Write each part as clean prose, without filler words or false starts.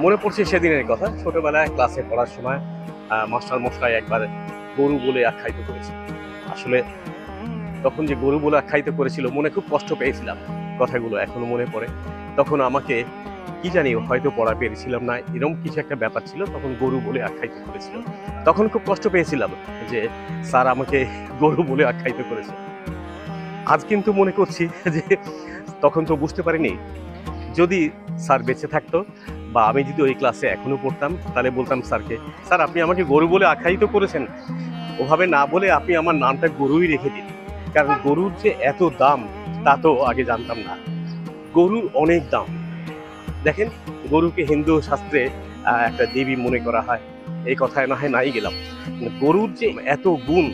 মনে পড়ছে সেদিনের কথা। ছোটবেলায় ক্লাসে পড়ার সময় মাস্টার মশাই একবার গরু বলে আখ্যায়িত করেছিল। আসলে তখন যে গরু বলে আখ্যায়িত করেছিল, মনে খুব কষ্ট পেয়েছিলাম। কথাগুলো এখনো মনে পড়ে। তখন আমাকে কি জানি হয়তো পড়া পেরেছিলাম না, এরকম কিছু একটা ব্যাপার ছিল। তখন গরু বলে আখ্যায়িত করেছিল। তখন খুব কষ্ট পেয়েছিলাম যে স্যার আমাকে গরু বলে আখ্যায়িত করেছে। আজ কিন্তু মনে করছি যে তখন তো বুঝতে পারিনি। যদি স্যার বেঁচে থাকতো বা আমি যদি ওই ক্লাসে এখনো পড়তাম, তাহলে বলতাম স্যারকে, স্যার আপনি আমাকে গরু বলে আখ্যায়িত করেছেন, ওভাবে না বলে আপনি আমার নামটা গরুই রেখে দিন। কারণ গরুর যে এত দাম তা তো আগে জানতাম না। গরুর অনেক দাম। দেখেন, গরুকে হিন্দু শাস্ত্রে একটা দেবী মনে করা হয়। এই কথায় না হয় নাই গেলাম। গরুর যে এত গুণ,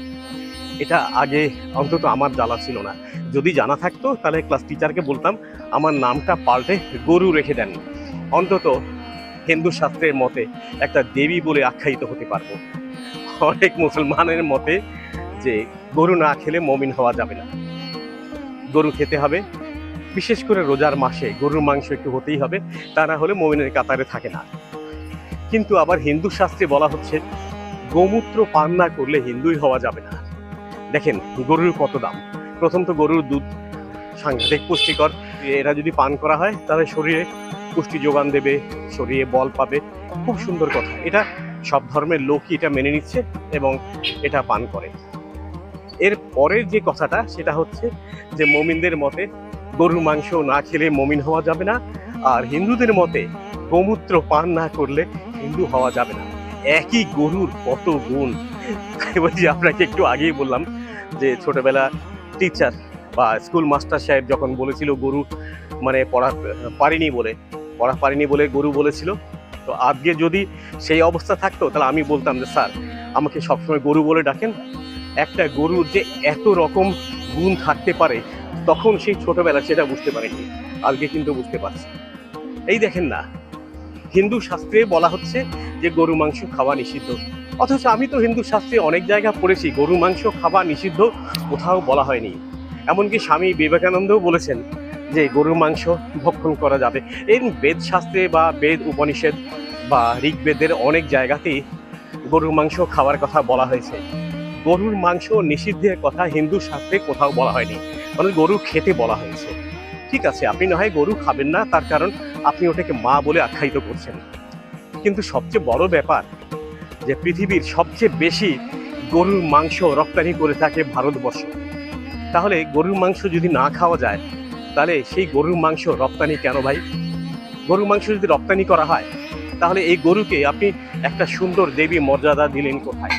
এটা আগে অন্তত আমার জানা ছিল না। যদি জানা থাকতো তাহলে ক্লাস টিচারকে বলতাম আমার নামটা পাল্টে গরু রেখে দেন, অন্তত হিন্দু শাস্ত্রের মতে একটা দেবী বলে আখ্যায়িত হতে পারবো। অনেক মুসলমানের মতে যে গরু না খেলে মমিন হওয়া যাবে না, গরু খেতে হবে। বিশেষ করে রোজার মাসে গরুর মাংস একটু হতেই হবে, তা না হলে মমিনের কাতারে থাকে না। কিন্তু আবার হিন্দু শাস্ত্রে বলা হচ্ছে গোমূত্র পান না করলে হিন্দুই হওয়া যাবে না। দেখেন গরুর কত দাম। প্রথম তো গরুর দুধ সাংঘাতিক পুষ্টিকর। এরা যদি পান করা হয় তাহলে শরীরে পুষ্টি যোগান দেবে, শরীরে বল পাবে। খুব সুন্দর কথা। এটা সব ধর্মের লোকই এটা মেনে নিচ্ছে এবং এটা পান করে। এর পরের যে কথাটা সেটা হচ্ছে যে মুমিনদের মতে গরুর মাংস না খেলে মুমিন হওয়া যাবে না, আর হিন্দুদের মতে গোমূত্র পান না করলে হিন্দু হওয়া যাবে না। একই গরুর কত গুণ। বলছি, আপনাকে একটু আগেই বললাম যে ছোটবেলা টিচার বা স্কুল মাস্টার সাহেব যখন বলেছিল গরু মানে পড়া পারিনি বলে গরু বলেছিল। তো আজকে যদি সেই অবস্থা থাকতো তাহলে আমি বলতাম যে স্যার আমাকে সবসময় গরু বলে ডাকেন। একটা গরুর যে এত রকম গুণ থাকতে পারে তখন সেই ছোটবেলা সেটা বুঝতে পারেনি, আজকে কিন্তু বুঝতে পারছি। এই দেখেন না, হিন্দু শাস্ত্রে বলা হচ্ছে যে গরু মাংস খাওয়া নিষিদ্ধ, অথচ আমি তো হিন্দু শাস্ত্রে অনেক জায়গা পড়েছি গরু মাংস খাওয়া নিষিদ্ধ, কোথাও বলা হয়নি। এমনকি স্বামী বিবেকানন্দও বলেছেন যে গরুর মাংস ভক্ষণ করা যাবে। এই বেদ শাস্ত্রে বা বেদ উপনিষদ বা ঋগ্বেদের অনেক জায়গাতেই গরুর মাংস খাওয়ার কথা বলা হয়েছে। গরুর মাংস নিষিদ্ধের কথা হিন্দু শাস্ত্রে কোথাও বলা হয়নি, মানে গরু খেতে বলা হয়েছে। ঠিক আছে, আপনি না হয় গরু খাবেন না, তার কারণ আপনি ওটাকে মা বলে আখ্যায়িত করছেন। কিন্তু সবচেয়ে বড় ব্যাপার যে পৃথিবীর সবচেয়ে বেশি গরুর মাংস রপ্তানি করে থাকে ভারতবর্ষ। তাহলে গরুর মাংস যদি না খাওয়া যায় তাহলে সেই গরুর মাংস রপ্তানি কেন ভাই? গরুর মাংস যদি রপ্তানি করা হয় তাহলে এই গরুকে আপনি একটা সুন্দর দেবী মর্যাদা দিলেন কোথায়?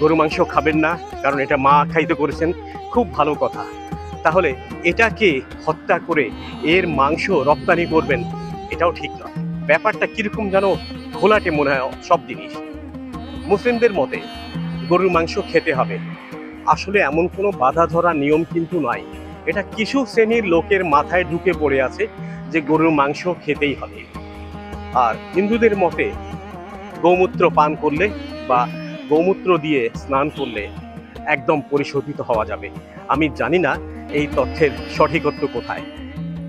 গরু মাংস খাবেন না কারণ এটা মা আখ্যায়িত করেছেন, খুব ভালো কথা। তাহলে এটাকে হত্যা করে এর মাংস রপ্তানি করবেন, এটাও ঠিক নয়। ব্যাপারটা কিরকম যেন ঘোলাটে মনে হয় সব জিনিস। মুসলিমদের মতে গরুর মাংস খেতে হবে, আসলে এমন কোনো বাধা ধরা নিয়ম কিন্তু নয়। এটা কিছু শ্রেণীর লোকের মাথায় ঢুকে পড়ে আছে যে গরুর মাংস খেতেই হবে। আর হিন্দুদের মতে গোমূত্র পান করলে বা গোমূত্র দিয়ে স্নান করলে একদম পরিশোধিত হওয়া যাবে। আমি জানি না এই তথ্যের সঠিকত্ব কোথায়।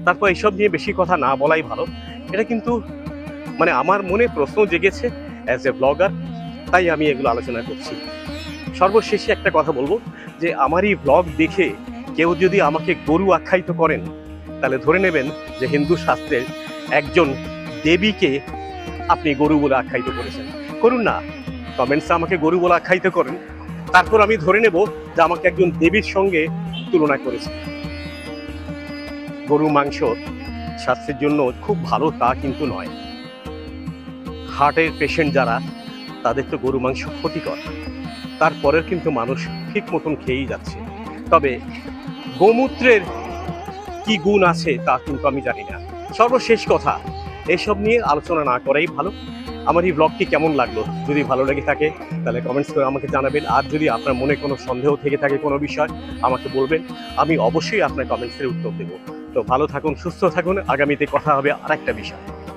তারপর এইসব নিয়ে বেশি কথা না বলাই ভালো। এটা কিন্তু মানে আমার মনে প্রশ্ন জেগেছে অ্যাজ এ ব্লগার, তাই আমি এগুলো আলোচনা করছি। সর্বশেষে একটা কথা বলবো যে আমার এই ব্লগ দেখে কেউ যদি আমাকে গরু আখ্যায়িত করেন তাহলে ধরে নেবেন যে হিন্দু শাস্ত্রের একজন দেবীকে আপনি গরু বলে আখ্যায়িত করেছেন। করুন না, কমেন্টসে আমাকে গরু বলে আখ্যায়িত করেন, তারপর আমি ধরে নেব যে আমাকে একজন দেবীর সঙ্গে তুলনা করেছে। গরু মাংস স্বাস্থ্যের জন্য খুব ভালো তা কিন্তু নয়। হার্টের পেশেন্ট যারা, তাদের তো গরু মাংস ক্ষতিকর, তারপরেও কিন্তু মানুষ ঠিক মতন খেয়েই যাচ্ছে। তবে গোমূত্রের কি গুণ আছে তা কিন্তু আমি জানি না। সর্বশেষ কথা, এসব নিয়ে আলোচনা না করাই ভালো। আমার এই ব্লগটি কেমন লাগলো, যদি ভালো লেগে থাকে তাহলে কমেন্টস করে আমাকে জানাবেন। আর যদি আপনার মনে কোনো সন্দেহ থেকে থাকে কোনো বিষয় আমাকে বলবেন, আমি অবশ্যই আপনার কমেন্টসের উত্তর দেবো। তো ভালো থাকুন, সুস্থ থাকুন, আগামীতে কথা হবে আরেকটা বিষয়।